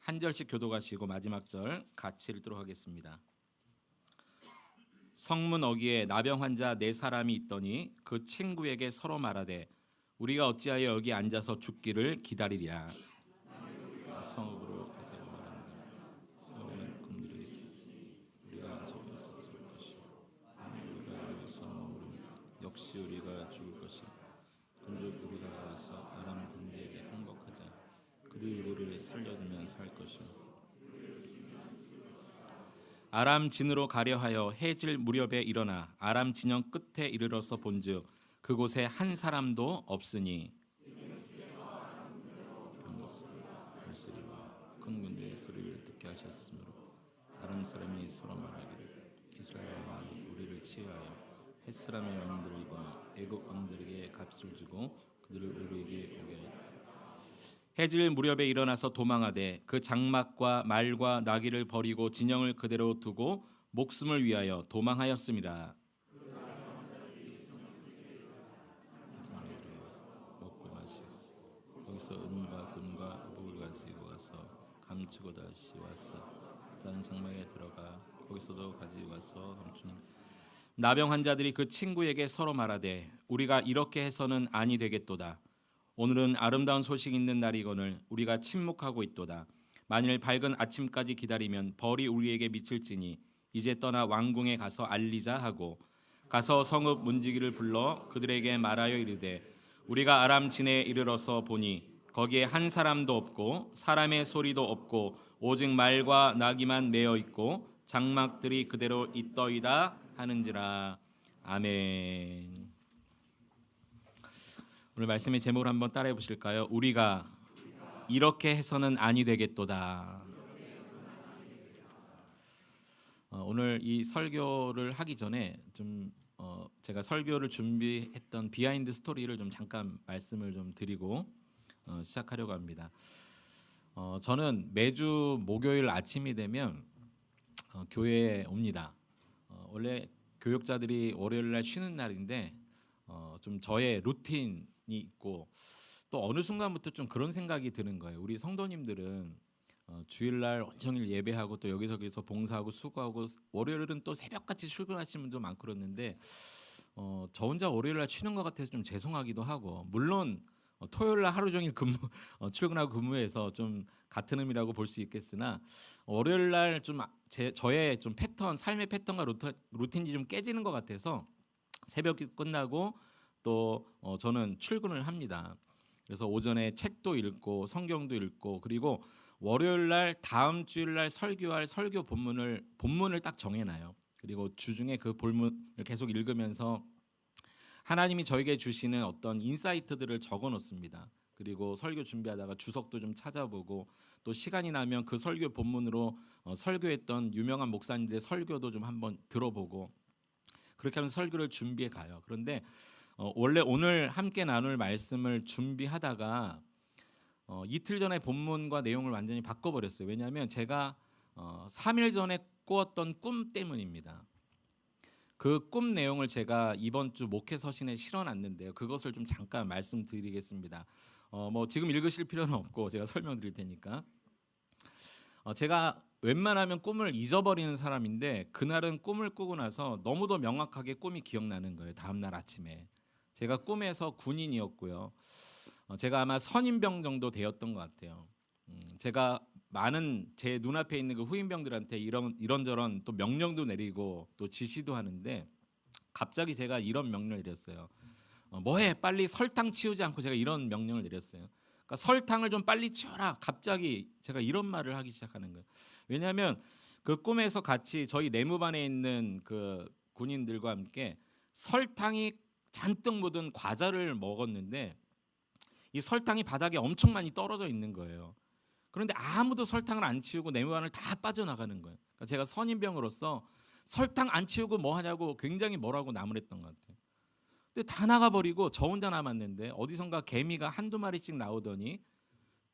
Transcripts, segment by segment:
한 절씩 교독하시고 마지막 절 같이 읽도록 하겠습니다. 성문 어귀에 나병 환자 4사람이 있더니 그 친구에게 서로 말하되 우리가 어찌하여 여기 앉아서 죽기를 기다리랴. 성읍으로 가자고 말한다. 성읍은 굶주려 있으니 우리가 저기서 죽을 것이요 우리가 여기서 머무르면 역시 우리가 죽을 것이요 그런즉 우리가 가서 아람 군대에게 항복하자. 그들이 우리를 살려두면 살 것이요 아람 진으로 가려 하여 해질 무렵에 일어나 아람 진영 끝에 이르러서 본즉 그곳에 한 사람도 없으니 큰 군대의 소리를 듣게 하셨으므로 아람 사람이 서로 말하기를 이스라엘 왕이 우리를 치하여 헷 사람의 왕들과 애굽 왕들에게 값을 주고 그들을 우리에게 오게 하였다. 해질 무렵에 일어나서 도망하되 그 장막과 말과 나귀를 버리고 진영을 그대로 두고 목숨을 위하여 도망하였습니다. 먹고 마시고 거기서 은과 금과 의복을 가지고 와서 감추고 다시 와서 다른 장막에 들어가 거기서도 가지고 와서 감추는 나병 환자들이 그 친구에게 서로 말하되 우리가 이렇게 해서는 아니 되겠도다. 오늘은 아름다운 소식 있는 날이거늘 우리가 침묵하고 있도다. 만일 밝은 아침까지 기다리면 벌이 우리에게 미칠지니 이제 떠나 왕궁에 가서 알리자 하고 가서 성읍 문지기를 불러 그들에게 말하여 이르되 우리가 아람 진에 이르러서 보니 거기에 한 사람도 없고 사람의 소리도 없고 오직 말과 나귀만 매어 있고 장막들이 그대로 있더이다 하는지라. 아멘. 오늘 말씀의 제목을 한번 따라해 보실까요? 우리가 이렇게 해서는 아니 되겠도다. 오늘 이 설교를 하기 전에 좀 제가 설교를 준비했던 비하인드 스토리를 좀 잠깐 말씀을 좀 드리고 시작하려고 합니다. 저는 매주 목요일 아침이 되면 교회에 옵니다. 원래 교육자들이 월요일 날 쉬는 날인데 좀 저의 루틴이 있고 또 어느 순간부터 좀 그런 생각이 드는 거예요. 우리 성도님들은 주일날 온종일 예배하고 또 여기저기서 봉사하고 수고하고 월요일은 또 새벽같이 출근하시는 분도 많고 그러는데 저 혼자 월요일날 쉬는 것 같아서 좀 죄송하기도 하고 물론 토요일날 하루 종일 출근하고 근무해서 좀 같은 의미라고 볼 수 있겠으나 월요일날 좀 저의 좀 패턴 삶의 패턴과 루틴이 좀 깨지는 것 같아서 새벽이 끝나고 또 저는 출근을 합니다. 그래서 오전에 책도 읽고 성경도 읽고 그리고 월요일날 다음 주일날 설교할 설교 본문을 딱 정해놔요. 그리고 주중에 그 본문을 계속 읽으면서 하나님이 저에게 주시는 어떤 인사이트들을 적어놓습니다. 그리고 설교 준비하다가 주석도 좀 찾아보고 또 시간이 나면 그 설교 본문으로 설교했던 유명한 목사님들의 설교도 좀 한번 들어보고 그렇게 하면서 설교를 준비해 가요. 그런데 원래 오늘 함께 나눌 말씀을 준비하다가 이틀 전에 본문과 내용을 완전히 바꿔버렸어요. 왜냐하면 제가 3일 전에 꾸었던 꿈 때문입니다. 그 꿈 내용을 제가 이번 주 목회 서신에 실어놨는데요. 그것을 좀 잠깐 말씀드리겠습니다. 뭐 지금 읽으실 필요는 없고 제가 설명드릴 테니까. 제가 웬만하면 꿈을 잊어버리는 사람인데 그날은 꿈을 꾸고 나서 너무도 명확하게 꿈이 기억나는 거예요. 다음날 아침에. 제가 꿈에서 군인이었고요. 제가 아마 선임병 정도 되었던 것 같아요. 제가 많은 제 눈앞에 있는 그 후임병들한테 이런저런 또 명령도 내리고 또 지시도 하는데 갑자기 제가 이런 명령을 내렸어요. 뭐해 빨리 설탕 치우지 않고 제가 이런 명령을 내렸어요. 그러니까 설탕을 좀 빨리 치워라. 갑자기 제가 이런 말을 하기 시작하는 거예요. 왜냐하면 그 꿈에서 같이 저희 내무반에 있는 그 군인들과 함께 설탕이 잔뜩 묻은 과자를 먹었는데 이 설탕이 바닥에 엄청 많이 떨어져 있는 거예요. 그런데 아무도 설탕을 안 치우고 내무반을 다 빠져나가는 거예요. 그러니까 제가 선임병으로서 설탕 안 치우고 뭐 하냐고 굉장히 뭐라고 나무랬던 것 같아요. 근데 다 나가버리고 저 혼자 남았는데 어디선가 개미가 한두 마리씩 나오더니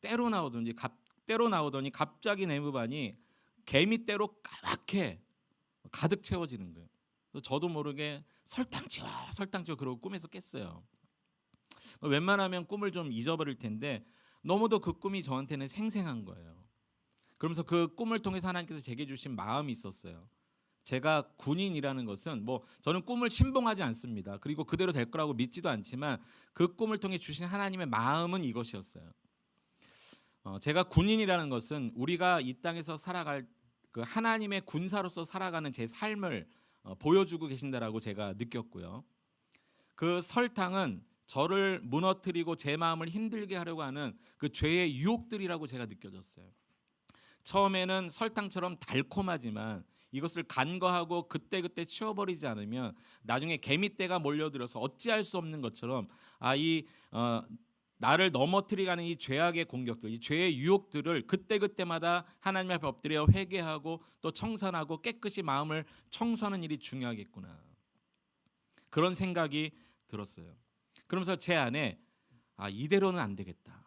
때로 나오더니 갑자기 내무반이 개미떼로 까맣게 가득 채워지는 거예요. 그래서 저도 모르게 설탕 치워 그러고 꿈에서 깼어요. 웬만하면 꿈을 좀 잊어버릴 텐데 너무도 그 꿈이 저한테는 생생한 거예요. 그러면서 그 꿈을 통해서 하나님께서 제게 주신 마음이 있었어요. 제가 군인이라는 것은 저는 꿈을 신봉하지 않습니다. 그리고 그대로 될 거라고 믿지도 않지만 그 꿈을 통해 주신 하나님의 마음은 이것이었어요. 제가 군인이라는 것은 우리가 이 땅에서 살아갈 그 하나님의 군사로서 살아가는 제 삶을 보여주고 계신다라고 제가 느꼈고요. 그 설탕은 저를 무너뜨리고 제 마음을 힘들게 하려고 하는 그 죄의 유혹들이라고 제가 느껴졌어요. 처음에는 설탕처럼 달콤하지만 이것을 간과하고 그때그때 치워버리지 않으면 나중에 개미떼가 몰려들어서 어찌할 수 없는 것처럼 나를 넘어뜨리게 하는 이 죄악의 공격들, 이 죄의 유혹들을 그때그때마다 하나님 앞에 엎드려 회개하고 또 청산하고 깨끗이 마음을 청소하는 일이 중요하겠구나. 그런 생각이 들었어요. 그러면서 제 안에 이대로는 안 되겠다.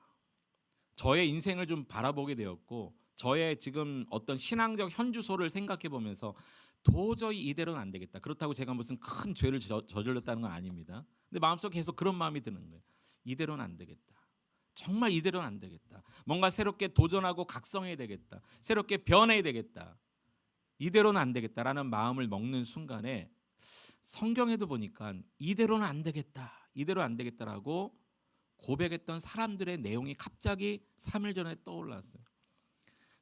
저의 인생을 좀 바라보게 되었고 저의 지금 어떤 신앙적 현주소를 생각해 보면서 도저히 이대로는 안 되겠다. 그렇다고 제가 무슨 큰 죄를 저질렀다는 건 아닙니다. 근데 마음속에 계속 그런 마음이 드는 거예요. 이대로는 안 되겠다. 정말 이대로는 안 되겠다. 뭔가 새롭게 도전하고 각성해야 되겠다. 새롭게 변해야 되겠다. 이대로는 안 되겠다라는 마음을 먹는 순간에 성경에도 보니까 이대로는 안 되겠다. 이대로 안 되겠다라고 고백했던 사람들의 내용이 갑자기 3일 전에 떠올랐어요.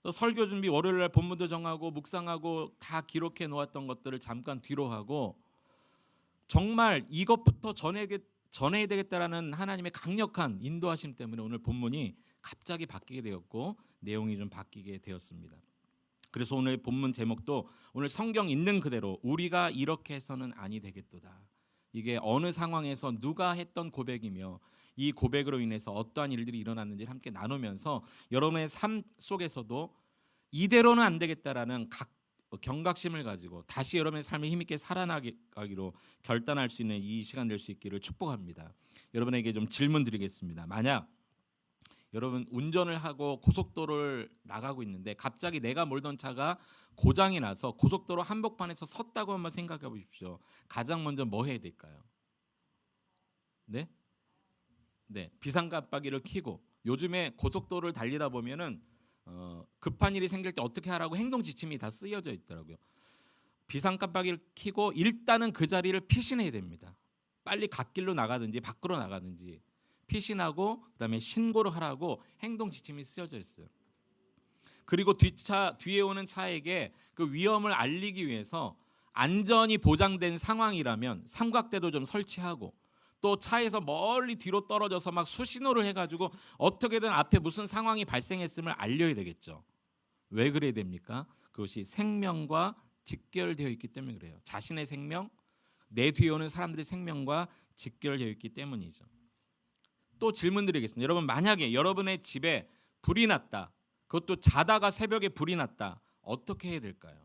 또 설교 준비 월요일 날 본문도 정하고 묵상하고 다 기록해 놓았던 것들을 잠깐 뒤로 하고 정말 이것부터 전해야 되겠다라는 하나님의 강력한 인도하심 때문에 오늘 본문이 갑자기 바뀌게 되었고 내용이 좀 바뀌게 되었습니다. 그래서 오늘 본문 제목도 오늘 성경 있는 그대로 우리가 이렇게 해서는 아니 되겠도다. 이게 어느 상황에서 누가 했던 고백이며 이 고백으로 인해서 어떠한 일들이 일어났는지를 함께 나누면서 여러분의 삶 속에서도 이대로는 안 되겠다라는 경각심을 가지고 다시 여러분의 삶을 힘있게 살아나기로 결단할 수 있는 이 시간 될 수 있기를 축복합니다. 여러분에게 좀 질문 드리겠습니다. 만약 여러분 운전을 하고 고속도로를 나가고 있는데 갑자기 내가 몰던 차가 고장이 나서 고속도로 한복판에서 섰다고 한번 생각해 보십시오. 가장 먼저 뭐 해야 될까요? 네? 비상깜빡이를 켜고 요즘에 고속도로를 달리다 보면은 급한 일이 생길 때 어떻게 하라고 행동 지침이 다 쓰여져 있더라고요. 비상깜빡이를 켜고 일단은 그 자리를 피신해야 됩니다. 빨리 갓길로 나가든지 밖으로 나가든지 피신하고 그다음에 신고를 하라고 행동 지침이 쓰여져 있어요. 그리고 뒤에 오는 차에게 그 위험을 알리기 위해서 안전이 보장된 상황이라면 삼각대도 좀 설치하고 또 차에서 멀리 뒤로 떨어져서 막 수신호를 해가지고 어떻게든 앞에 무슨 상황이 발생했음을 알려야 되겠죠. 왜 그래야 됩니까? 그것이 생명과 직결되어 있기 때문에 그래요. 자신의 생명, 내 뒤에 오는 사람들의 생명과 직결되어 있기 때문이죠. 또 질문 드리겠습니다. 여러분 만약에 여러분의 집에 불이 났다. 그것도 자다가 새벽에 불이 났다. 어떻게 해야 될까요?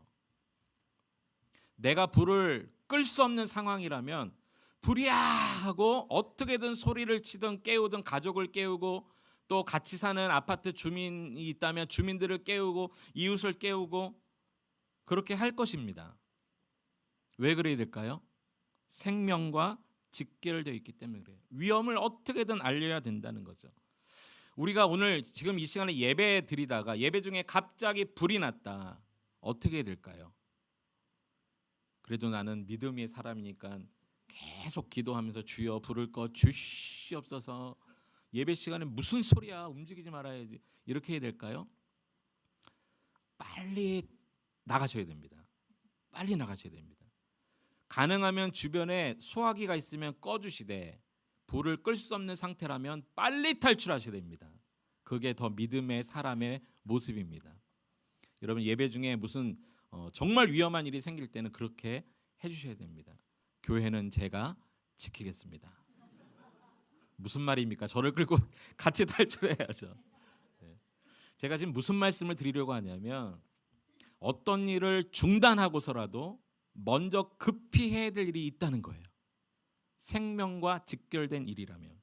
내가 불을 끌 수 없는 상황이라면 불이야 하고 어떻게든 소리를 치든 깨우든 가족을 깨우고 또 같이 사는 아파트 주민이 있다면 주민들을 깨우고 이웃을 깨우고 그렇게 할 것입니다. 왜 그래야 될까요? 생명과 직결되어 있기 때문에 그래요. 위험을 어떻게든 알려야 된다는 거죠. 우리가 오늘 지금 이 시간에 예배 드리다가 예배 중에 갑자기 불이 났다. 어떻게 해야 될까요? 그래도 나는 믿음의 사람이니까 계속 기도하면서 주여 불을 꺼 주시옵소서. 예배 시간에 무슨 소리야 움직이지 말아야지. 이렇게 해야 될까요? 빨리 나가셔야 됩니다. 빨리 나가셔야 됩니다. 가능하면 주변에 소화기가 있으면 꺼주시되 불을 끌 수 없는 상태라면 빨리 탈출하셔야 됩니다. 그게 더 믿음의 사람의 모습입니다. 여러분 예배 중에 무슨 정말 위험한 일이 생길 때는 그렇게 해주셔야 됩니다. 교회는 제가 지키겠습니다. 무슨 말입니까? 저를 끌고 같이 탈출해야죠. 제가 지금 무슨 말씀을 드리려고 하냐면 어떤 일을 중단하고서라도 먼저 급히 해야 될 일이 있다는 거예요. 생명과 직결된 일이라면.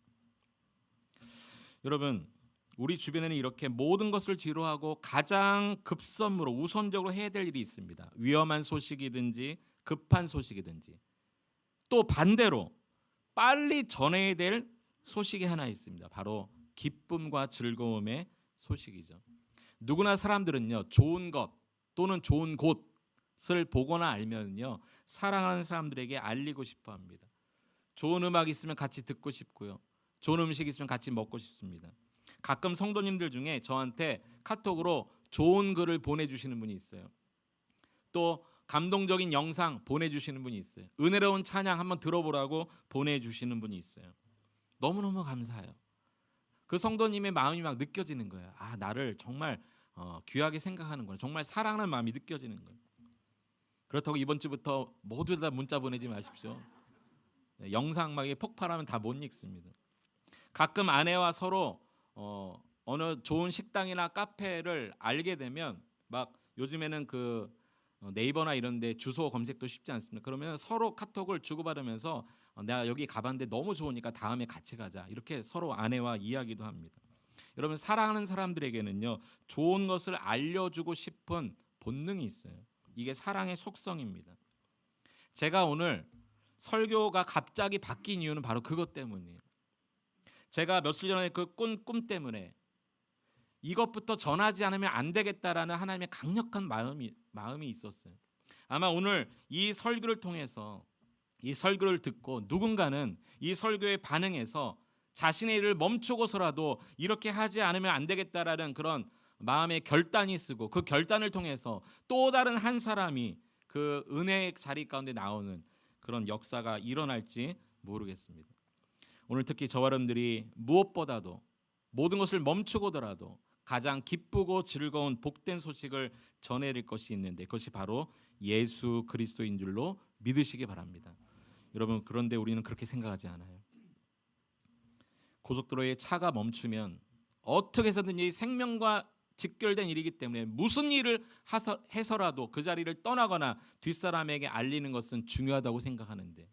여러분 우리 주변에는 이렇게 모든 것을 뒤로 하고 가장 급선무로 우선적으로 해야 될 일이 있습니다. 위험한 소식이든지 급한 소식이든지 또 반대로 빨리 전해야 될 소식이 하나 있습니다. 바로 기쁨과 즐거움의 소식이죠. 누구나 사람들은요, 좋은 것 또는 좋은 곳을 보거나 알면요, 사랑하는 사람들에게 알리고 싶어 합니다. 좋은 음악 있으면 같이 듣고 싶고요, 좋은 음식 있으면 같이 먹고 싶습니다. 가끔 성도님들 중에 저한테 카톡으로 좋은 글을 보내주시는 분이 있어요. 또 감동적인 영상 보내주시는 분이 있어요. 은혜로운 찬양 한번 들어보라고 보내주시는 분이 있어요. 너무너무 감사해요. 그 성도님의 마음이 막 느껴지는 거예요. 아, 나를 정말 귀하게 생각하는구나. 정말 사랑하는 마음이 느껴지는 거예요. 그렇다고 이번 주부터 모두 다 문자 보내지 마십시오. 영상막에 폭발하면 다 못 읽습니다. 가끔 아내와 서로 어느 좋은 식당이나 카페를 알게 되면 막 요즘에는 그 네이버나 이런 데 주소 검색도 쉽지 않습니다. 그러면 서로 카톡을 주고받으면서 내가 여기 가봤는데 너무 좋으니까 다음에 같이 가자. 이렇게 서로 아내와 이야기도 합니다. 여러분, 사랑하는 사람들에게는요, 좋은 것을 알려주고 싶은 본능이 있어요. 이게 사랑의 속성입니다. 제가 오늘 설교가 갑자기 바뀐 이유는 바로 그것 때문이에요. 제가 며칠 전에 그 꿈 때문에 이것부터 전하지 않으면 안 되겠다라는 하나님의 강력한 마음이 있었어요. 아마 오늘 이 설교를 통해서, 이 설교를 듣고 누군가는 이 설교에 반응해서 자신의 일을 멈추고서라도 이렇게 하지 않으면 안 되겠다라는 그런 마음의 결단이 쓰고, 그 결단을 통해서 또 다른 한 사람이 그 은혜의 자리 가운데 나오는 그런 역사가 일어날지 모르겠습니다. 오늘 특히 저와 여러분들이 무엇보다도 모든 것을 멈추고더라도 가장 기쁘고 즐거운 복된 소식을 전해드릴 것이 있는데, 그것이 바로 예수 그리스도인 줄로 믿으시기 바랍니다. 여러분, 그런데 우리는 그렇게 생각하지 않아요. 고속도로에 차가 멈추면 어떻게 해서든지 생명과 직결된 일이기 때문에 무슨 일을 해서라도 그 자리를 떠나거나 뒷사람에게 알리는 것은 중요하다고 생각하는데,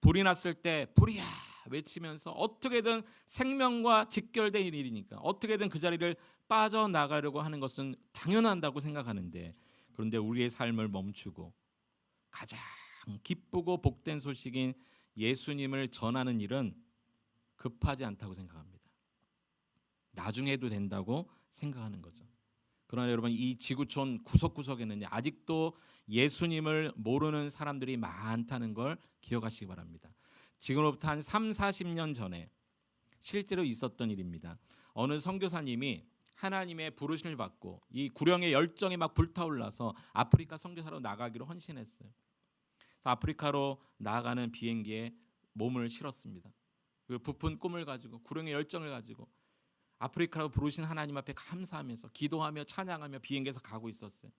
불이 났을 때 불이야 외치면서 어떻게든 생명과 직결된 일이니까 어떻게든 그 자리를 빠져나가려고 하는 것은 당연하다고 생각하는데, 그런데 우리의 삶을 멈추고 가장 기쁘고 복된 소식인 예수님을 전하는 일은 급하지 않다고 생각합니다. 나중에 해도 된다고 생각하는 거죠. 그러나 여러분, 이 지구촌 구석구석에는 아직도 예수님을 모르는 사람들이 많다는 걸 기억하시기 바랍니다. 지금으로부터 한 3, 40년 전에 실제로 있었던 일입니다. 어느 선교사님이 하나님의 부르심을 받고 이 구령의 열정이 막 불타올라서 아프리카 선교사로 나가기로 헌신했어요. 그래서 아프리카로 나아가는 비행기에 몸을 실었습니다. 그 부푼 꿈을 가지고, 구령의 열정을 가지고 아프리카로 부르신 하나님 앞에 감사하면서 기도하며 찬양하며 비행기에서 가고 있었어요.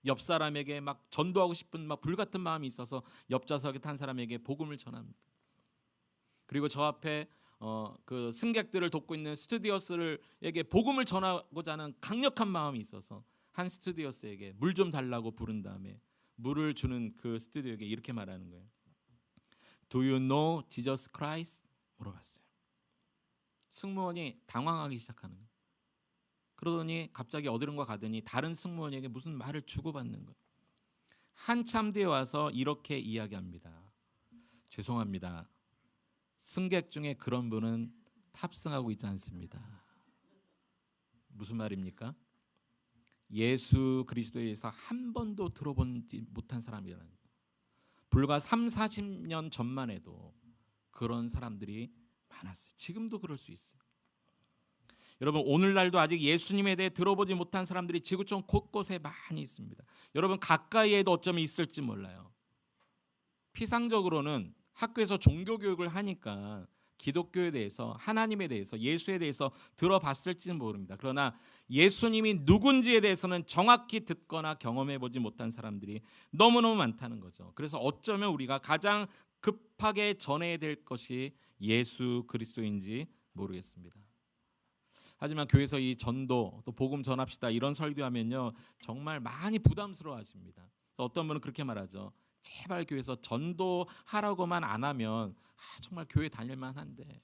옆 사람에게 막 전도하고 싶은 막 불같은 마음이 있어서 옆좌석에 탄 사람에게 복음을 전합니다. 그리고 저 앞에 그 승객들을 돕고 있는 스튜디오스에게 복음을 전하고자 하는 강력한 마음이 있어서 한 스튜디오스에게 물 좀 달라고 부른 다음에 물을 주는 그 스튜디오에게 이렇게 말하는 거예요. Do you know Jesus Christ? 물어봤어요. 승무원이 당황하기 시작하는 거예요. 그러더니 갑자기 어디론가 가더니 다른 승무원에게 무슨 말을 주고받는 거예요. 한참 뒤에 와서 이렇게 이야기합니다. 죄송합니다. 승객 중에 그런 분은 탑승하고 있지 않습니다. 무슨 말입니까? 예수 그리스도에 대해서 한 번도 들어보지 못한 사람이라는 거예요. 불과 3, 40년 전만 해도 그런 사람들이 많았어요. 지금도 그럴 수 있어요. 여러분, 오늘날도 아직 예수님에 대해 들어보지 못한 사람들이 지구촌 곳곳에 많이 있습니다. 여러분, 가까이에도 어쩌면 있을지 몰라요. 피상적으로는 학교에서 종교교육을 하니까 기독교에 대해서, 하나님에 대해서, 예수에 대해서 들어봤을지는 모릅니다. 그러나 예수님이 누군지에 대해서는 정확히 듣거나 경험해보지 못한 사람들이 너무너무 많다는 거죠. 그래서 어쩌면 우리가 가장 급하게 전해야 될 것이 예수 그리스도인지 모르겠습니다. 하지만 교회에서 이 전도, 또 복음 전합시다 이런 설교하면요 정말 많이 부담스러워하십니다. 어떤 분은 그렇게 말하죠. 제발 교회에서 전도하라고만 안 하면 정말 교회 다닐만 한데,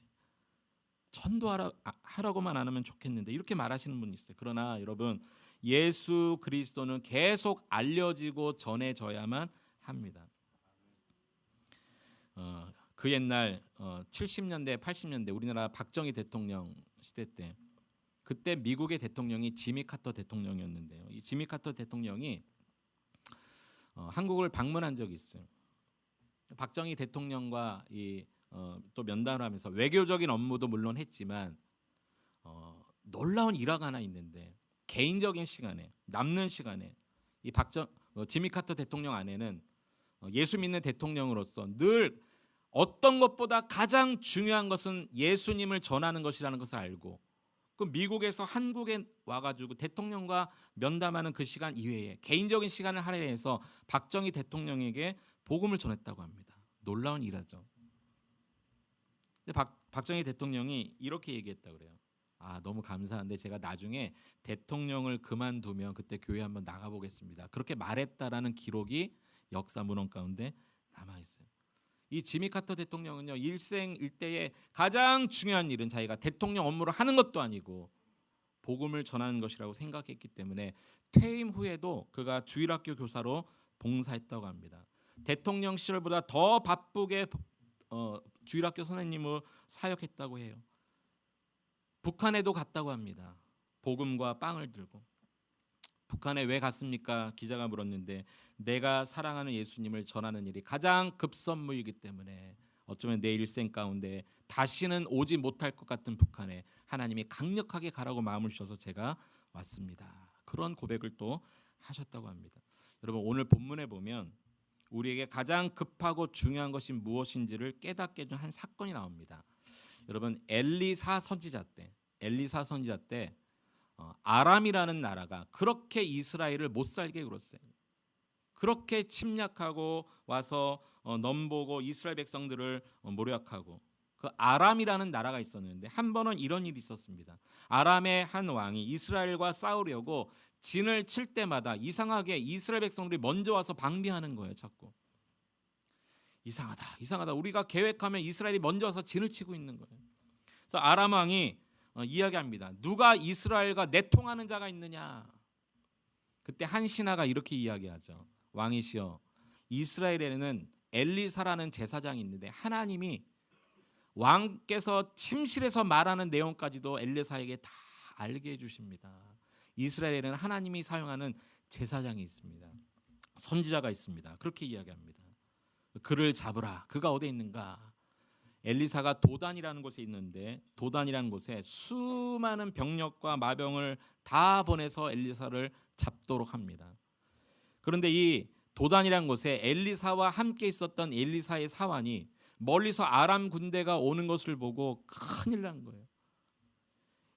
전도하라고만 안 하면 좋겠는데, 이렇게 말하시는 분이 있어요. 그러나 여러분, 예수 그리스도는 계속 알려지고 전해져야만 합니다. 그 옛날 70년대 80년대 우리나라 박정희 대통령 시대 때 그때 미국의 대통령이 지미 카터 대통령이었는데요. 이 지미 카터 대통령이 한국을 방문한 적이 있어요. 박정희 대통령과 또 면담을 하면서 외교적인 업무도 물론 했지만 놀라운 일화가 하나 있는데, 개인적인 시간에, 남는 시간에 이 지미 카터 대통령 안에는 예수 믿는 대통령으로서 늘 어떤 것보다 가장 중요한 것은 예수님을 전하는 것이라는 것을 알고, 그 미국에서 한국에 와가지고 대통령과 면담하는 그 시간 이외에 개인적인 시간을 할애해서 박정희 대통령에게 복음을 전했다고 합니다. 놀라운 일화죠. 근데 박정희 대통령이 이렇게 얘기했다고 그래요. 너무 감사한데 제가 나중에 대통령을 그만두면 그때 교회 한번 나가보겠습니다. 그렇게 말했다라는 기록이 역사 문헌 가운데 남아 있어요. 이 지미 카터 대통령은요, 일생 일대의 가장 중요한 일은 자기가 대통령 업무를 하는 것도 아니고 복음을 전하는 것이라고 생각했기 때문에 퇴임 후에도 그가 주일학교 교사로 봉사했다고 합니다. 대통령 시절보다 더 바쁘게 주일학교 선생님으로 사역했다고 해요. 북한에도 갔다고 합니다. 복음과 빵을 들고. 북한에 왜 갔습니까? 기자가 물었는데, 내가 사랑하는 예수님을 전하는 일이 가장 급선무이기 때문에 어쩌면 내 일생 가운데 다시는 오지 못할 것 같은 북한에 하나님이 강력하게 가라고 마음을 주셔서 제가 왔습니다. 그런 고백을 또 하셨다고 합니다. 여러분, 오늘 본문에 보면 우리에게 가장 급하고 중요한 것이 무엇인지를 깨닫게 해준 한 사건이 나옵니다. 여러분, 엘리사 선지자 때 아람이라는 나라가 그렇게 이스라엘을 못 살게 굴었어요. 그렇게 침략하고 와서 넘보고 이스라엘 백성들을 모략하고, 그 아람이라는 나라가 있었는데 한 번은 이런 일이 있었습니다. 아람의 한 왕이 이스라엘과 싸우려고 진을 칠 때마다 이상하게 이스라엘 백성들이 먼저 와서 방비하는 거예요. 자꾸 이상하다. 우리가 계획하면 이스라엘이 먼저 와서 진을 치고 있는 거예요. 그래서 아람 왕이 이야기합니다. 누가 이스라엘과 내통하는 자가 있느냐? 그때 한 신하가 이렇게 이야기하죠. 왕이시여, 이스라엘에는 엘리사라는 제사장이 있는데 하나님이 왕께서 침실에서 말하는 내용까지도 엘리사에게 다 알게 해주십니다. 이스라엘에는 하나님이 사용하는 제사장이 있습니다. 선지자가 있습니다. 그렇게 이야기합니다. 그를 잡으라. 그가 어디에 있는가? 엘리사가 도단이라는 곳에 있는데, 도단이라는 곳에 수많은 병력과 마병을 다 보내서 엘리사를 잡도록 합니다. 그런데 이 도단이라는 곳에 엘리사와 함께 있었던 엘리사의 사환이 멀리서 아람 군대가 오는 것을 보고 큰일 난 거예요.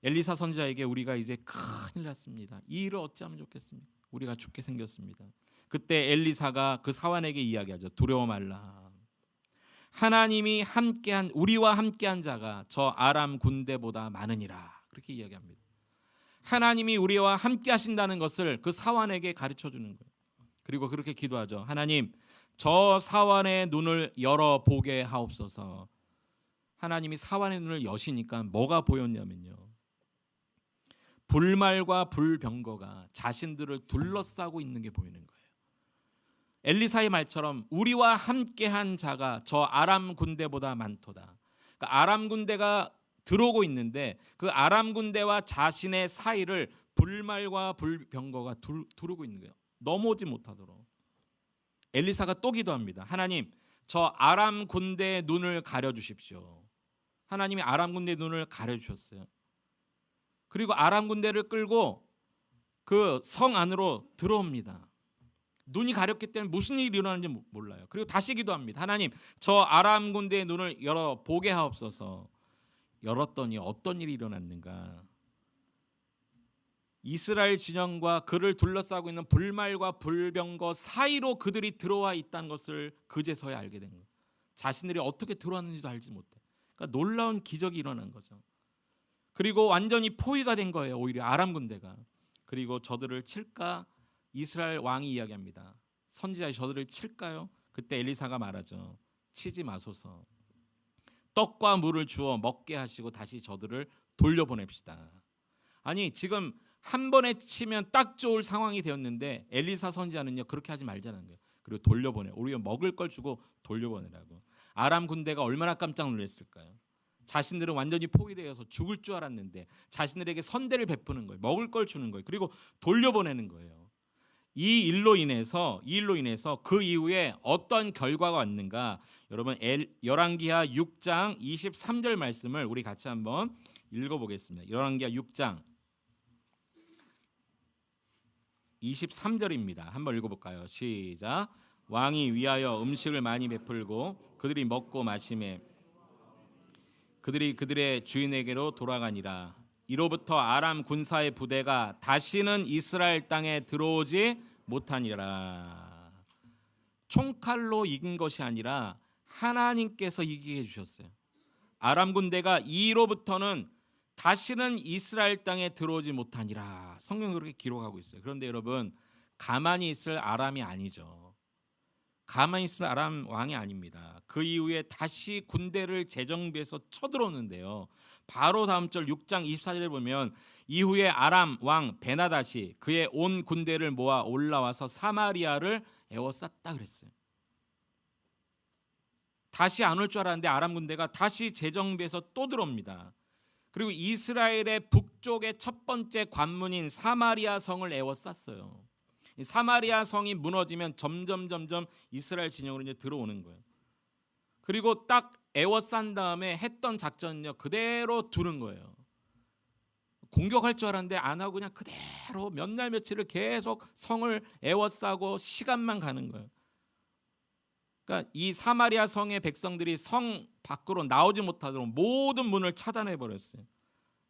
엘리사 선지자에게 우리가 이제 큰일 났습니다. 이 일을 어찌하면 좋겠습니까? 우리가 죽게 생겼습니다. 그때 엘리사가 그 사환에게 이야기하죠. 두려워 말라. 하나님이 우리와 함께한 자가 저 아람 군대보다 많으니라. 그렇게 이야기합니다. 하나님이 우리와 함께 하신다는 것을 그 사환에게 가르쳐 주는 거예요. 그리고 그렇게 기도하죠. 하나님, 저 사환의 눈을 열어보게 하옵소서. 하나님이 사환의 눈을 여시니까 뭐가 보였냐면요, 불말과 불병거가 자신들을 둘러싸고 있는 게 보이는 거예요. 엘리사의 말처럼 우리와 함께한 자가 저 아람 군대보다 많도다. 그러니까 아람 군대가 들어오고 있는데 그 아람 군대와 자신의 사이를 불말과 불병거가 두르고 있는 거예요. 넘어오지 못하도록. 엘리사가 또 기도합니다. 하나님, 저 아람 군대의 눈을 가려주십시오. 하나님이 아람 군대의 눈을 가려주셨어요. 그리고 아람 군대를 끌고 그 성 안으로 들어옵니다. 눈이 가렸기 때문에 무슨 일이 일어나는지 몰라요. 그리고 다시 기도합니다. 하나님, 저 아람 군대의 눈을 열어보게 하옵소서. 열었더니 어떤 일이 일어났는가? 이스라엘 진영과 그를 둘러싸고 있는 불말과 불병거 사이로 그들이 들어와 있다는 것을 그제서야 알게 된 거예요. 자신들이 어떻게 들어왔는지도 알지 못해. 그러니까 놀라운 기적이 일어난 거죠. 그리고 완전히 포위가 된 거예요. 오히려 아람 군대가. 그리고 저들을 칠까? 이스라엘 왕이 이야기합니다. 선지자의 저들을 칠까요? 그때 엘리사가 말하죠. 치지 마소서. 떡과 물을 주어 먹게 하시고 다시 저들을 돌려보냅시다. 아니, 지금 한 번에 치면 딱 좋을 상황이 되었는데 엘리사 선지자는요, 그렇게 하지 말자는 거예요. 그리고 돌려보내. 우리가 먹을 걸 주고 돌려보내라고. 아람 군대가 얼마나 깜짝 놀랐을까요? 자신들은 완전히 포위되어서 죽을 줄 알았는데 자신들에게 선대를 베푸는 거예요. 먹을 걸 주는 거예요. 그리고 돌려보내는 거예요. 이 일로 인해서 그 이후에 어떤 결과가 왔는가? 여러분 열왕기하 6장 23절 말씀을 우리 같이 한번 읽어보겠습니다. 열왕기하 6장 23절입니다. 한번 읽어볼까요? 시작. 왕이 위하여 음식을 많이 베풀고 그들이 먹고 마시매 그들이 그들의 주인에게로 돌아가니라. 이로부터 아람 군사의 부대가 다시는 이스라엘 땅에 들어오지 못하니라. 총칼로 이긴 것이 아니라 하나님께서 이기게 해주셨어요. 아람 군대가 이로부터는 다시는 이스라엘 땅에 들어오지 못하니라. 성경이 그렇게 기록하고 있어요. 그런데 여러분, 가만히 있을 아람이 아니죠. 가만히 있을 아람 왕이 아닙니다. 그 이후에 다시 군대를 재정비해서 쳐들어오는데요. 바로 다음 절 6장 24절에 보면 이후에 아람 왕 베나다시 그의 온 군대를 모아 올라와서 사마리아를 에워쌌다 그랬어요. 다시 안 올 줄 알았는데 아람 군대가 다시 재정비해서 또 들어옵니다. 그리고 이스라엘의 북쪽의 첫 번째 관문인 사마리아 성을 에워쌌어요. 사마리아 성이 무너지면 점점 이스라엘 진영으로 이제 들어오는 거예요. 그리고 딱 에워싼 다음에 했던 작전은요 그대로 두는 거예요. 공격할 줄 알았는데 안 하고 그냥 그대로 몇 날 며칠을 계속 성을 에워싸고 시간만 가는 거예요. 그러니까 이 사마리아 성의 백성들이 성 밖으로 나오지 못하도록 모든 문을 차단해 버렸어요.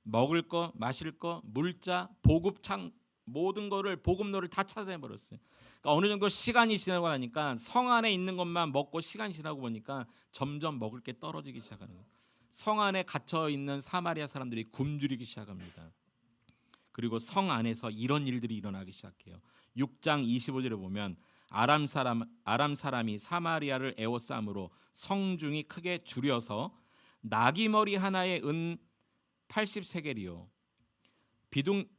먹을 거, 마실 거, 물자, 보급창 모든 거를 보급로를 다 차단해 버렸어요. 그러니까 어느 정도 시간이 지나고 나니까 성 안에 있는 것만 먹고 시간이 지나고 보니까 점점 먹을 게 떨어지기 시작하는 거예요. 성 안에 갇혀 있는 사마리아 사람들이 굶주리기 시작합니다. 그리고 성 안에서 이런 일들이 일어나기 시작해요. 6장 25절에 보면 아람 사람이 사마리아를 에워싸므로 성중이 크게 줄여서 나귀머리 하나에 은 80세겔이요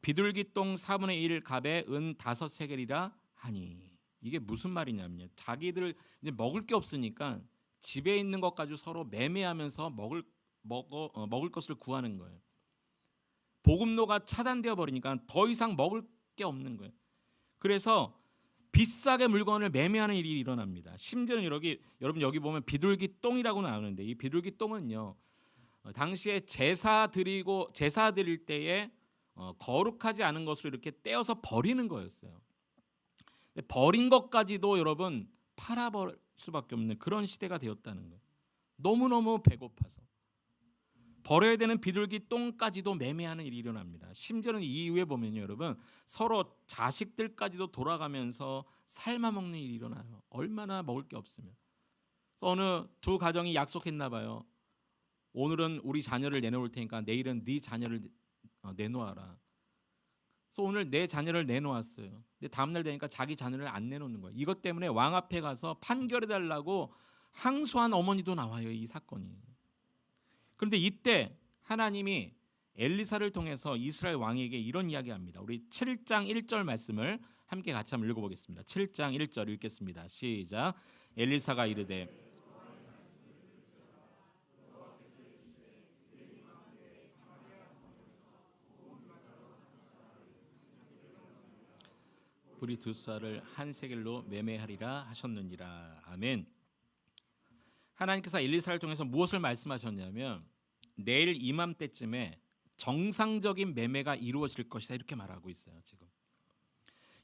비둘기똥 4분의 1 값에 은 5세겔이라 하니. 이게 무슨 말이냐면요, 자기들 이제 먹을 게 없으니까 집에 있는 것 가지고 서로 매매하면서 먹을 것을 구하는 거예요. 보급로가 차단되어 버리니까 더 이상 먹을 게 없는 거예요. 그래서 비싸게 물건을 매매하는 일이 일어납니다. 심지어는 여러분 여기 보면 비둘기 똥이라고 나오는데 이 비둘기 똥은요 당시에 제사 드릴 때에 거룩하지 않은 것을 이렇게 떼어서 버리는 거였어요. 버린 것까지도 여러분 팔아버릴 수밖에 없는 그런 시대가 되었다는 거예요. 너무너무 배고파서 버려야 되는 비둘기 똥까지도 매매하는 일이 일어납니다. 심지어는 이 이후에 보면요 여러분 서로 자식들까지도 돌아가면서 삶아먹는 일이 일어나요. 얼마나 먹을 게 없으면. 그래서 어느 두 가정이 약속했나 봐요. 오늘은 우리 자녀를 내놓을 테니까 내일은 네 자녀를 내놓아라. 그래서 오늘 내 자녀를 내놓았어요. 근데 다음 날 되니까 자기 자녀를 안 내놓는 거예요. 이것 때문에 왕 앞에 가서 판결해달라고 항소한 어머니도 나와요. 이 사건이. 그런데 이때 하나님이 엘리사를 통해서 이스라엘 왕에게 이런 이야기합니다. 우리 7장 1절 말씀을 함께 같이 한번 읽어보겠습니다. 7장 1절 읽겠습니다. 시작. 엘리사가 이르되 우리 두 쌀을 한 세겔로 매매하리라 하셨느니라. 아멘. 하나님께서 엘리사를 통해서 무엇을 말씀하셨냐면 내일 이맘때쯤에 정상적인 매매가 이루어질 것이다 이렇게 말하고 있어요. 지금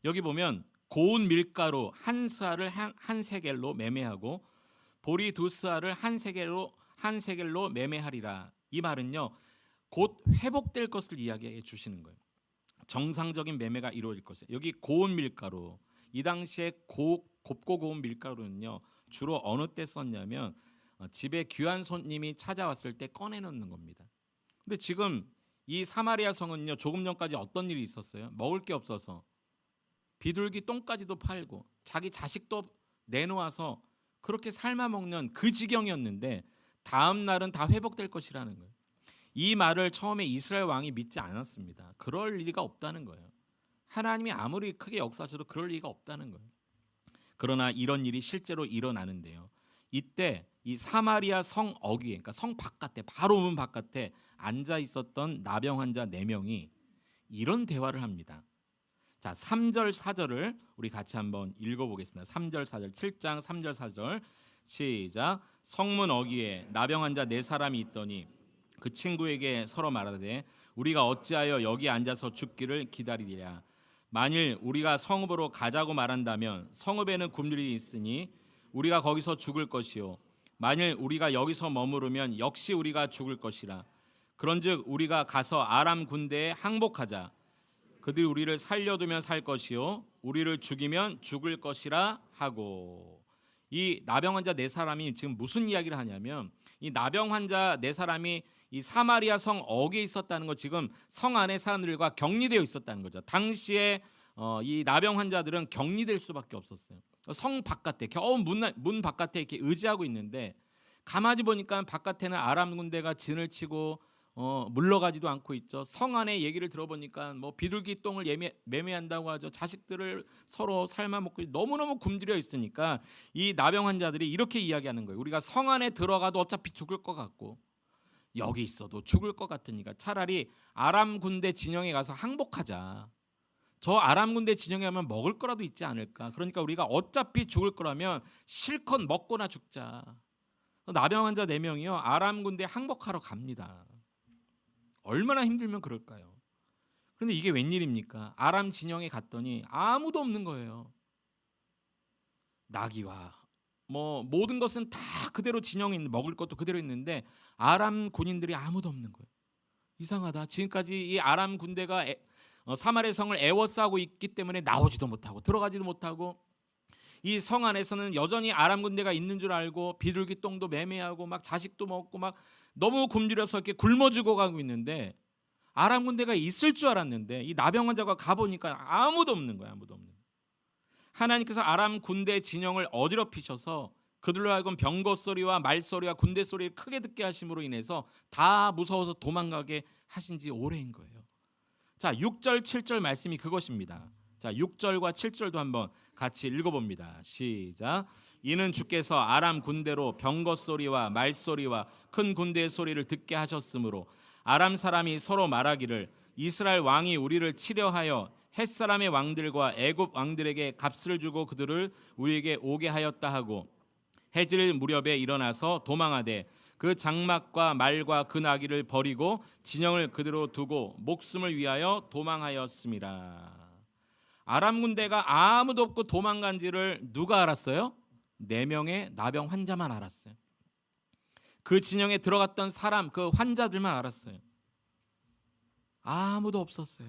여기 보면 고운 밀가루 한 쌀을 한 세겔로 매매하고 보리 두 쌀을 한 세겔로 매매하리라. 이 말은요 곧 회복될 것을 이야기해 주시는 거예요. 정상적인 매매가 이루어질 것이에요. 여기 고운 밀가루, 이 당시에 곱고 고운 밀가루는요 주로 어느 때 썼냐면 집에 귀한 손님이 찾아왔을 때 꺼내놓는 겁니다. 근데 지금 이 사마리아 성은요 조금 전까지 어떤 일이 있었어요? 먹을 게 없어서 비둘기 똥까지도 팔고 자기 자식도 내놓아서 그렇게 삶아 먹는 그 지경이었는데 다음 날은 다 회복될 것이라는 거예요. 이 말을 처음에 이스라엘 왕이 믿지 않았습니다. 그럴 리가 없다는 거예요. 하나님이 아무리 크게 역사하셔도 그럴 리가 없다는 거예요. 그러나 이런 일이 실제로 일어나는데요. 이때 이 사마리아 성 어귀에, 그러니까 성 바깥에, 바로 문 바깥에 앉아 있었던 나병 환자 4명이 이런 대화를 합니다. 자, 3절 4절을 우리 같이 한번 읽어보겠습니다. 3절 4절, 7장 3절 4절 시작. 성문 어귀에 나병 환자 4사람이 있더니 그 친구에게 서로 말하되 우리가 어찌하여 여기 앉아서 죽기를 기다리랴. 만일 우리가 성읍으로 가자고 말한다면 성읍에는 굶주림이 있으니 우리가 거기서 죽을 것이요 만일 우리가 여기서 머무르면 역시 우리가 죽을 것이라. 그런즉 우리가 가서 아람 군대에 항복하자. 그들이 우리를 살려두면 살 것이요 우리를 죽이면 죽을 것이라 하고. 이 나병 환자 4사람이 지금 무슨 이야기를 하냐면 이 나병 환자 4사람이 이 사마리아 성 어귀에 있었다는 거, 지금 성 안에 사람들과 격리되어 있었다는 거죠. 당시에 이 나병 환자들은 격리될 수밖에 없었어요. 성 바깥에 겨우 문 바깥에 이렇게 의지하고 있는데 가만히 보니까 바깥에는 아람 군대가 진을 치고 물러가지도 않고 있죠. 성 안에 얘기를 들어보니까 뭐 비둘기 똥을 매매한다고 하죠. 자식들을 서로 삶아 먹고 너무너무 굶주려 있으니까 이 나병 환자들이 이렇게 이야기하는 거예요. 우리가 성 안에 들어가도 어차피 죽을 것 같고 여기 있어도 죽을 것 같으니까 차라리 아람 군대 진영에 가서 항복하자. 저 아람 군대 진영에 가면 먹을 거라도 있지 않을까. 그러니까 우리가 어차피 죽을 거라면 실컷 먹거나 죽자. 나병 환자 4명이요 아람 군대 항복하러 갑니다. 얼마나 힘들면 그럴까요? 그런데 이게 웬일입니까? 아람 진영에 갔더니 아무도 없는 거예요. 나귀와 뭐 모든 것은 다 그대로 진영에 있는, 먹을 것도 그대로 있는데 아람 군인들이 아무도 없는 거예요. 이상하다. 지금까지 이 아람 군대가 사마리아 성을 애워싸고 있기 때문에 나오지도 못하고 들어가지도 못하고 이 성 안에서는 여전히 아람 군대가 있는 줄 알고 비둘기 똥도 매매하고 막 자식도 먹고 막 너무 굶주려서 이렇게 굶어 죽어가고 있는데 아람 군대가 있을 줄 알았는데 이 나병 환자가 가보니까 아무도 없는 거야. 아무도 없는 거야. 하나님께서 아람 군대 진영을 어지럽히셔서 그들로 하여금 병거 소리와 말소리와 군대 소리를 크게 듣게 하심으로 인해서 다 무서워서 도망가게 하신 지 오래인 거예요. 자, 6절 7절 말씀이 그것입니다. 자, 6절과 7절도 한번 같이 읽어봅니다. 시작. 이는 주께서 아람 군대로 병거 소리와 말소리와 큰 군대의 소리를 듣게 하셨으므로 아람 사람이 서로 말하기를 이스라엘 왕이 우리를 치려하여 헷사람의 왕들과 애굽 왕들에게 값을 주고 그들을 우리에게 오게 하였다 하고 해질 무렵에 일어나서 도망하되 그 장막과 말과 그 나귀를 버리고 진영을 그대로 두고 목숨을 위하여 도망하였습니다. 아람 군대가 아무도 없고 도망간지를 누가 알았어요? 4명의 나병 환자만 알았어요. 그 진영에 들어갔던 사람, 그 환자들만 알았어요. 아무도 없었어요.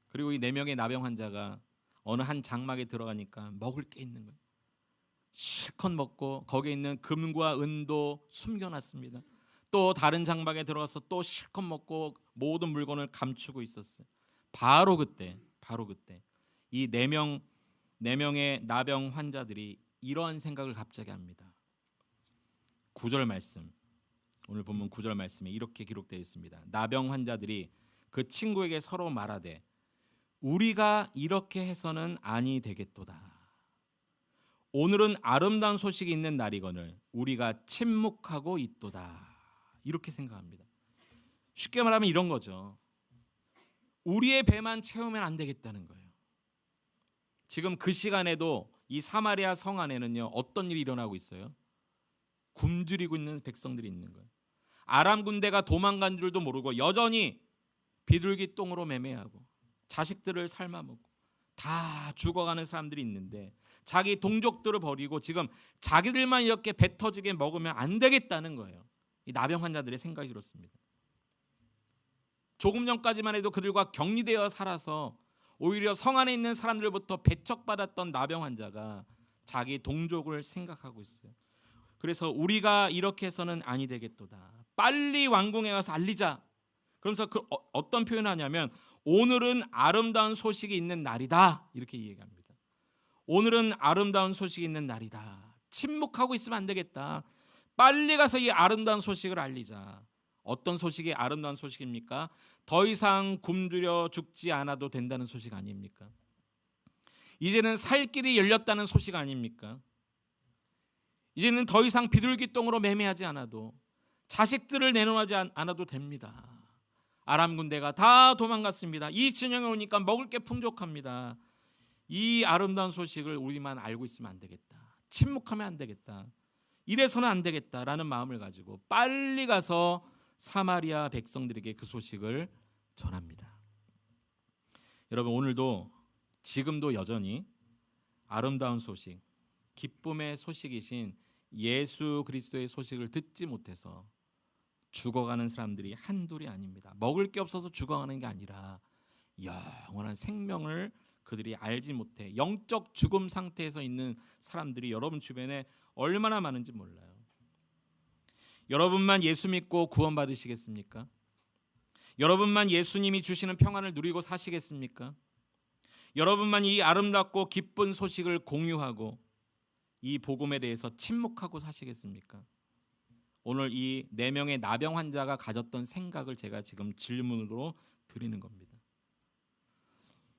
그리고 이 4명의 나병 환자가 어느 한 장막에 들어가니까 먹을 게 있는 거예요. 실컷 먹고 거기에 있는 금과 은도 숨겨놨습니다. 또 다른 장막에 들어가서 또 실컷 먹고 모든 물건을 감추고 있었어요. 바로 그때 이 4명의 나병 환자들이 이러한 생각을 갑자기 합니다. 9절 말씀, 오늘 본문 9절 말씀에 이렇게 기록되어 있습니다. 나병 환자들이 그 친구에게 서로 말하되 우리가 이렇게 해서는 아니 되겠도다. 오늘은 아름다운 소식이 있는 날이거늘 우리가 침묵하고 있도다. 이렇게 생각합니다. 쉽게 말하면 이런 거죠. 우리의 배만 채우면 안 되겠다는 거예요. 지금 그 시간에도 이 사마리아 성 안에는요 어떤 일이 일어나고 있어요? 굶주리고 있는 백성들이 있는 거예요. 아람 군대가 도망간 줄도 모르고 여전히 비둘기 똥으로 매매하고 자식들을 삶아먹고 다 죽어가는 사람들이 있는데 자기 동족들을 버리고 지금 자기들만 이렇게 배 터지게 먹으면 안 되겠다는 거예요. 이 나병 환자들의 생각이 그렇습니다. 조금 전까지만 해도 그들과 격리되어 살아서 오히려 성 안에 있는 사람들부터 배척받았던 나병 환자가 자기 동족을 생각하고 있어요. 그래서 우리가 이렇게 해서는 아니 되겠도다. 빨리 왕궁에 가서 알리자. 그러면서 어떤 표현을 하냐면 오늘은 아름다운 소식이 있는 날이다. 이렇게 얘기합니다. 오늘은 아름다운 소식이 있는 날이다. 침묵하고 있으면 안 되겠다. 빨리 가서 이 아름다운 소식을 알리자. 어떤 소식이 아름다운 소식입니까? 더 이상 굶주려 죽지 않아도 된다는 소식 아닙니까? 이제는 살 길이 열렸다는 소식 아닙니까? 이제는 더 이상 비둘기똥으로 매매하지 않아도, 자식들을 내놓지 않아도 됩니다. 아람 군대가 다 도망갔습니다. 이 진영에 오니까 먹을 게 풍족합니다. 이 아름다운 소식을 우리만 알고 있으면 안 되겠다. 침묵하면 안 되겠다. 이래서는 안 되겠다라는 마음을 가지고 빨리 가서 사마리아 백성들에게 그 소식을 전합니다. 여러분, 오늘도 지금도 여전히 아름다운 소식, 기쁨의 소식이신 예수 그리스도의 소식을 듣지 못해서 죽어가는 사람들이 한둘이 아닙니다. 먹을 게 없어서 죽어가는 게 아니라 영원한 생명을 그들이 알지 못해 영적 죽음 상태에서 있는 사람들이 여러분 주변에 얼마나 많은지 몰라요. 여러분만 예수 믿고 구원받으시겠습니까? 여러분만 예수님이 주시는 평안을 누리고 사시겠습니까? 여러분만 이 아름답고 기쁜 소식을 공유하고 이 복음에 대해서 침묵하고 사시겠습니까? 오늘 이 4명의 나병 환자가 가졌던 생각을 제가 지금 질문으로 드리는 겁니다.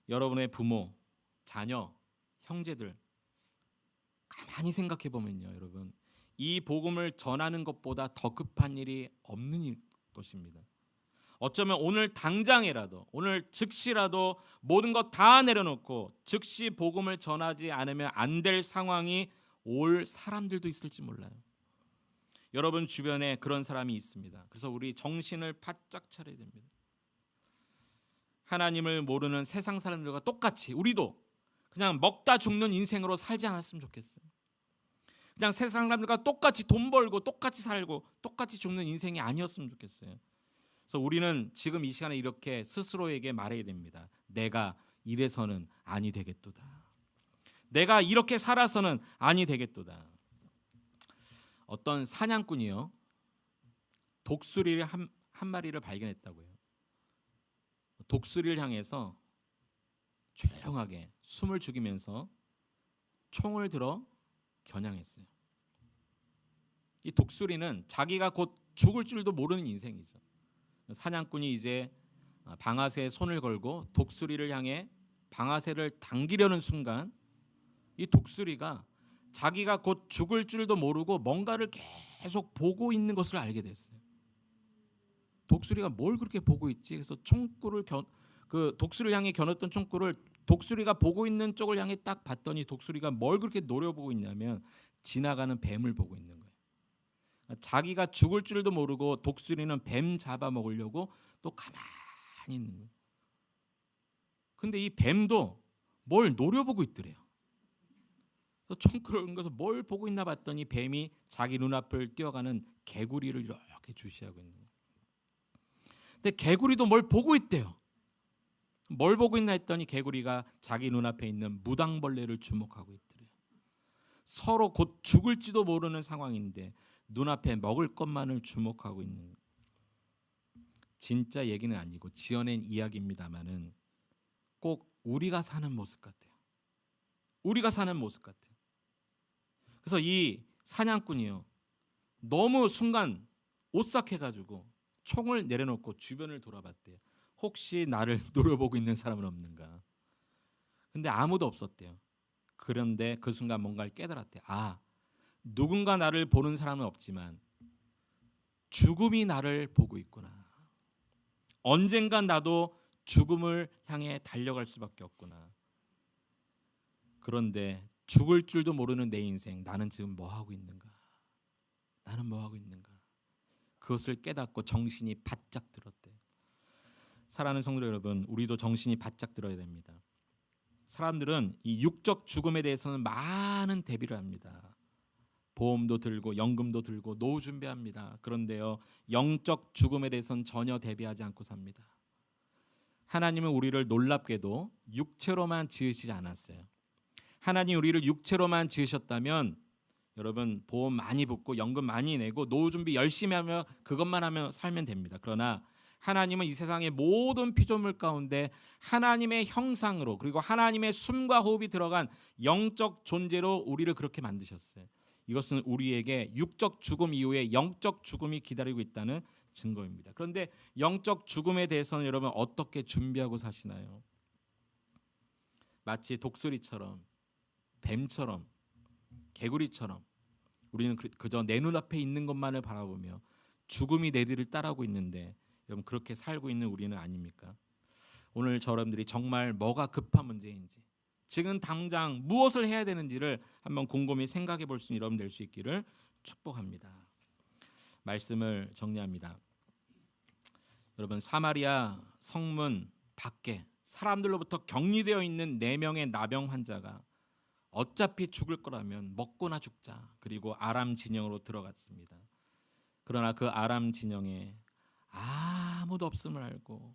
여러분의 부모, 자녀, 형제들 가만히 생각해 보면요, 여러분, 이 복음을 전하는 것보다 더 급한 일이 없는 것입니다. 어쩌면 오늘 당장이라도, 오늘 즉시라도 모든 것 다 내려놓고 즉시 복음을 전하지 않으면 안 될 상황이 올 사람들도 있을지 몰라요. 여러분 주변에 그런 사람이 있습니다. 그래서 우리 정신을 바짝 차려야 됩니다. 하나님을 모르는 세상 사람들과 똑같이 우리도 그냥 먹다 죽는 인생으로 살지 않았으면 좋겠어요. 그냥 세상 사람들과 똑같이 돈 벌고 똑같이 살고 똑같이 죽는 인생이 아니었으면 좋겠어요. 그래서 우리는 지금 이 시간에 이렇게 스스로에게 말해야 됩니다. 내가 이래서는 아니 되겠도다. 내가 이렇게 살아서는 아니 되겠도다. 어떤 사냥꾼이요, 독수리를 한 마리를 발견했다고요. 독수리를 향해서 조용하게 숨을 죽이면서 총을 들어 겨냥했어요. 이 독수리는 자기가 곧 죽을 줄도 모르는 인생이죠. 사냥꾼이 이제 방아쇠에 손을 걸고 독수리를 향해 방아쇠를 당기려는 순간 이 독수리가 자기가 곧 죽을 줄도 모르고 뭔가를 계속 보고 있는 것을 알게 됐어요. 독수리가 뭘 그렇게 보고 있지? 그래서 총구를 그 독수리를 향해 겨눴던 총구를 독수리가 보고 있는 쪽을 향해 딱 봤더니 독수리가 뭘 그렇게 노려보고 있냐면 지나가는 뱀을 보고 있는 거예요. 자기가 죽을 줄도 모르고 독수리는 뱀 잡아먹으려고 또 가만히 있는 거예요. 근데 이 뱀도 뭘 노려보고 있더래요. 그래서 총구를 옮겨서 뭘 보고 있나 봤더니 뱀이 자기 눈앞을 뛰어가는 개구리를 이렇게 주시하고 있는 거예요. 근데 개구리도 뭘 보고 있대요. 뭘 보고 있나 했더니 개구리가 자기 눈앞에 있는 무당벌레를 주목하고 있더래요. 서로 곧 죽을지도 모르는 상황인데 눈앞에 먹을 것만을 주목하고 있는 거예요. 진짜 얘기는 아니고 지어낸 이야기입니다만은 꼭 우리가 사는 모습 같아요. 우리가 사는 모습 같아요. 그래서 이 사냥꾼이요, 너무 순간 오싹해가지고 총을 내려놓고 주변을 돌아봤대요. 혹시 나를 노려보고 있는 사람은 없는가? 근데 아무도 없었대요. 그런데 그 순간 뭔가를 깨달았대요. 아, 누군가 나를 보는 사람은 없지만 죽음이 나를 보고 있구나. 언젠간 나도 죽음을 향해 달려갈 수밖에 없구나. 그런데 죽을 줄도 모르는 내 인생, 나는 지금 뭐 하고 있는가? 나는 뭐 하고 있는가? 그것을 깨닫고 정신이 바짝 들었대요. 사랑하는 성도 여러분, 우리도 정신이 바짝 들어야 됩니다. 사람들은 이 육적 죽음에 대해서는 많은 대비를 합니다. 보험도 들고 연금도 들고 노후 준비합니다. 그런데요, 영적 죽음에 대해서는 전혀 대비하지 않고 삽니다. 하나님은 우리를 놀랍게도 육체로만 지으시지 않았어요. 하나님 우리를 육체로만 지으셨다면 여러분 보험 많이 붙고 연금 많이 내고 노후 준비 열심히 하며 그것만 하며 살면 됩니다. 그러나 하나님은 이 세상의 모든 피조물 가운데 하나님의 형상으로 그리고 하나님의 숨과 호흡이 들어간 영적 존재로 우리를 그렇게 만드셨어요. 이것은 우리에게 육적 죽음 이후에 영적 죽음이 기다리고 있다는 증거입니다. 그런데 영적 죽음에 대해서는 여러분 어떻게 준비하고 사시나요? 마치 독수리처럼, 뱀처럼, 개구리처럼 우리는 그저 내 눈앞에 있는 것만을 바라보며 죽음이 내 뒤를 따라오고 있는데, 여러분 그렇게 살고 있는 우리는 아닙니까? 오늘 여러분들이 정말 뭐가 급한 문제인지, 지금 당장 무엇을 해야 되는지를 한번 곰곰이 생각해 볼 수 있는 여러분 될 수 있기를 축복합니다. 말씀을 정리합니다. 여러분, 사마리아 성문 밖에 사람들로부터 격리되어 있는 4명의 나병 환자가 어차피 죽을 거라면 먹고나 죽자, 그리고 아람 진영으로 들어갔습니다. 그러나 그 아람 진영에 아무도 없음을 알고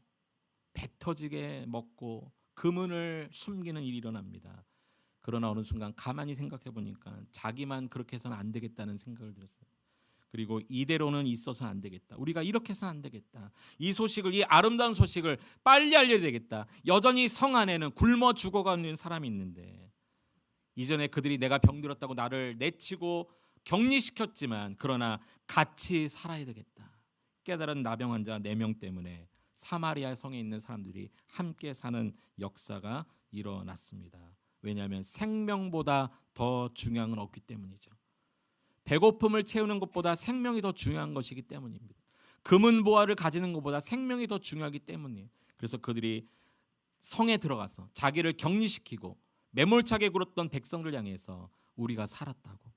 배 터지게 먹고 금은을 숨기는 일이 일어납니다. 그러나 어느 순간 가만히 생각해 보니까 자기만 그렇게 해서는 안 되겠다는 생각을 들었어요. 그리고 이대로는 있어서는 안 되겠다. 우리가 이렇게 해서는 안 되겠다. 이 소식을, 이 아름다운 소식을 빨리 알려야 되겠다. 여전히 성 안에는 굶어 죽어가는 사람이 있는데, 이전에 그들이 내가 병들었다고 나를 내치고 격리시켰지만 그러나 같이 살아야 되겠다. 깨달은 나병 환자 4명 때문에 사마리아 성에 있는 사람들이 함께 사는 역사가 일어났습니다. 왜냐하면 생명보다 더 중요한 건 없기 때문이죠. 배고픔을 채우는 것보다 생명이 더 중요한 것이기 때문입니다. 금은보화를 가지는 것보다 생명이 더 중요하기 때문이에요. 그래서 그들이 성에 들어가서 자기를 격리시키고 매몰차게 굴었던 백성들 향해서 우리가 살았다고,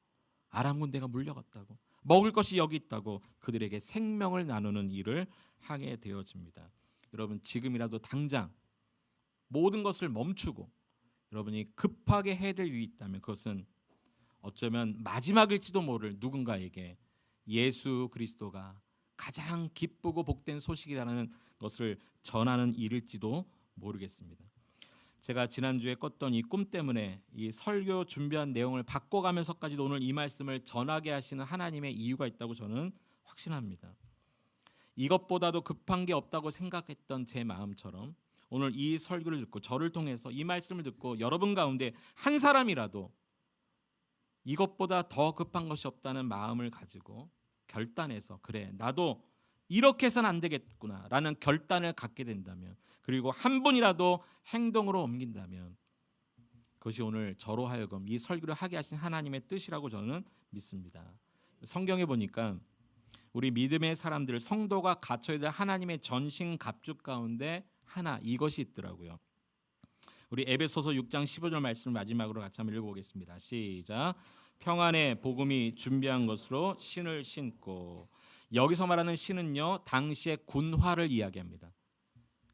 아람 군대가 물려갔다고, 먹을 것이 여기 있다고 그들에게 생명을 나누는 일을 하게 되어집니다. 여러분, 지금이라도 당장 모든 것을 멈추고 여러분이 급하게 해야 될 일이 있다면 그것은 어쩌면 마지막일지도 모를 누군가에게 예수 그리스도가 가장 기쁘고 복된 소식이라는 것을 전하는 일일지도 모르겠습니다. 제가 지난주에 꿨던 이 꿈 때문에 이 설교 준비한 내용을 바꿔가면서까지도 오늘 이 말씀을 전하게 하시는 하나님의 이유가 있다고 저는 확신합니다. 이것보다도 급한 게 없다고 생각했던 제 마음처럼 오늘 이 설교를 듣고 저를 통해서 이 말씀을 듣고 여러분 가운데 한 사람이라도 이것보다 더 급한 것이 없다는 마음을 가지고 결단해서, 그래 나도 이렇게 해서는 안 되겠구나 라는 결단을 갖게 된다면, 그리고 한 분이라도 행동으로 옮긴다면 그것이 오늘 저로 하여금 이 설교를 하게 하신 하나님의 뜻이라고 저는 믿습니다. 성경에 보니까 우리 믿음의 사람들, 성도가 갖춰야 될 하나님의 전신 갑주 가운데 하나, 이것이 있더라고요. 우리 에베소서 6장 15절 말씀을 마지막으로 같이 한번 읽어보겠습니다. 시작. 평안의 복음이 준비한 것으로 신을 신고. 여기서 말하는 신은요, 당시의 군화를 이야기합니다.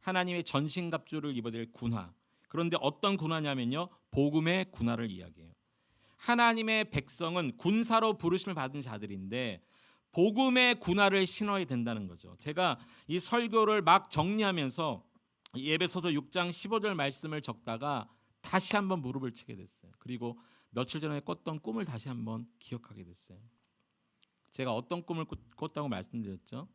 하나님의 전신갑주를 입어야 될 군화. 그런데 어떤 군화냐면요, 복음의 군화를 이야기해요. 하나님의 백성은 군사로 부르심을 받은 자들인데 복음의 군화를 신어야 된다는 거죠. 제가 이 설교를 막 정리하면서 에베소서 6장 15절 말씀을 적다가 다시 한번 무릎을 치게 됐어요. 그리고 며칠 전에 꿨던 꿈을 다시 한번 기억하게 됐어요. 제가 어떤 꿈을 꿨다고 말씀드렸죠?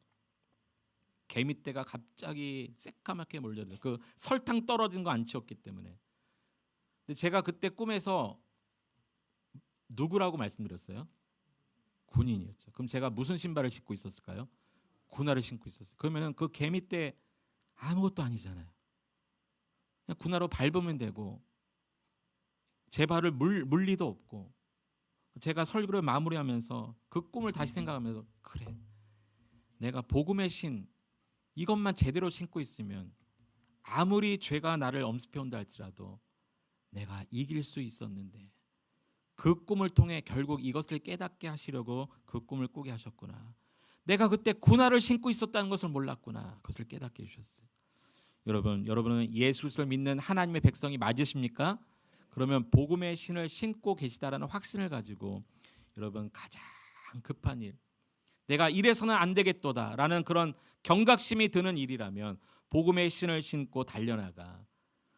개미떼가 갑자기 새까맣게 몰려들어요. 그 설탕 떨어진 거 안 치웠기 때문에. 근데 제가 그때 꿈에서 누구라고 말씀드렸어요? 군인이었죠. 그럼 제가 무슨 신발을 신고 있었을까요? 군화를 신고 있었어요. 그러면은 그 개미떼 아무것도 아니잖아요. 그냥 군화로 밟으면 되고 제 발을 물 리도 없고. 제가 설교를 마무리하면서 그 꿈을 다시 생각하면서, 그래 내가 복음의 신 이것만 제대로 신고 있으면 아무리 죄가 나를 엄습해 온다 할지라도 내가 이길 수 있었는데, 그 꿈을 통해 결국 이것을 깨닫게 하시려고 그 꿈을 꾸게 하셨구나. 내가 그때 군화를 신고 있었다는 것을 몰랐구나. 그것을 깨닫게 해주셨어요. 여러분은 예수 그리스도를 믿는 하나님의 백성이 맞으십니까? 그러면 복음의 신을 신고 계시다라는 확신을 가지고 여러분 가장 급한 일, 내가 이래서는 안 되겠도다라는 그런 경각심이 드는 일이라면 복음의 신을 신고 달려나가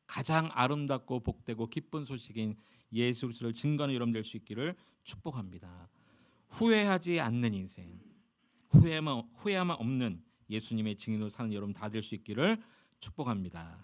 가장 아름답고 복되고 기쁜 소식인 예수 그리스도를 증거하는 여러분 될 수 있기를 축복합니다. 후회하지 않는 인생, 후회함 없는 예수님의 증인으로 사는 여러분 다 될 수 있기를 축복합니다.